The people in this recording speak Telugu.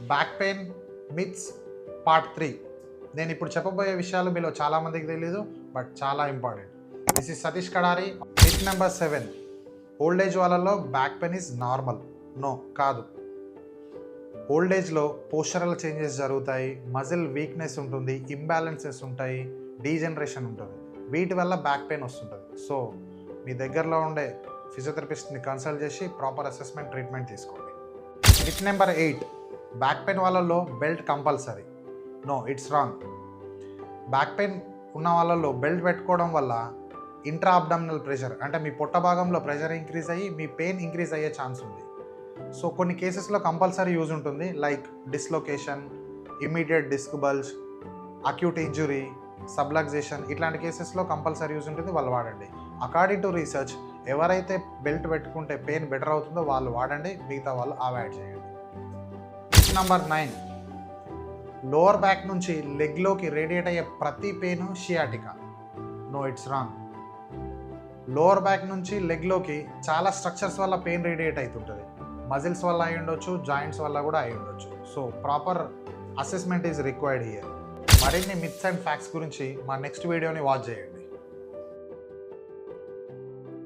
Back pain myths part 3. నేను ఇప్పుడు చెప్పబోయే విషయాలు మీలో చాలామందికి తెలీదు, బట్ చాలా important. This is Satish Kadari. Myth number 7, old age వాళ్ళలో back pain is normal. No, కాదు. ఓల్డ్ ఏజ్లో పోస్చరల్ చేంజెస్ జరుగుతాయి, మజిల్ వీక్నెస్ ఉంటుంది, ఇంబ్యాలెన్సెస్ ఉంటాయి, డీజనరేషన్ ఉంటుంది. వీటి వల్ల బ్యాక్ పెయిన్ వస్తుంటుంది. సో మీ దగ్గరలో ఉండే ఫిజియోథెరపిస్ట్ని కన్సల్ట్ చేసి ప్రాపర్ అసెస్మెంట్ ట్రీట్మెంట్ తీసుకోండి. మిత్ నెంబర్ 8, బ్యాక్ పెయిన్ వాళ్ళలో belt compulsory. No, it's wrong. Back pain ఉన్న వాళ్ళలో బెల్ట్ పెట్టుకోవడం వల్ల ఇంట్రా అబ్డామినల్ ప్రెషర్, అంటే మీ పొట్ట భాగంలో ప్రెషర్ ఇంక్రీజ్ అయ్యి మీ పెయిన్ ఇంక్రీజ్ అయ్యే ఛాన్స్ ఉంది. సో కొన్ని కేసెస్లో కంపల్సరీ యూజ్ ఉంటుంది, like dislocation, immediate disc bulge, acute injury, subluxation. ఇట్లాంటి కేసెస్లో కంపల్సరీ యూజ్ ఉంటుంది, వాళ్ళు వాడండి. అకార్డింగ్ టు రీసెర్చ్, ఎవరైతే బెల్ట్ పెట్టుకుంటే పెయిన్ బెటర్ అవుతుందో వాళ్ళు వాడండి, మిగతా వాళ్ళు అవాయిడ్ చేయండి. నెంబర్ 9, లోవర్ బ్యాక్ నుంచి లెగ్లోకి రేడియేట్ అయ్యే ప్రతి pain sciatica. No, it's wrong. Lower back నుంచి లెగ్లోకి చాలా స్ట్రక్చర్స్ వల్ల పెయిన్ రేడియేట్ అవుతుంటుంది. మజిల్స్ వల్ల అయి ఉండొచ్చు, జాయింట్స్ వల్ల కూడా అయి ఉండొచ్చు. So proper assessment is required here. మరిన్ని మిత్స్ అండ్ ఫ్యాక్ట్స్ గురించి మా నెక్స్ట్ వీడియోని వాచ్ చేయండి.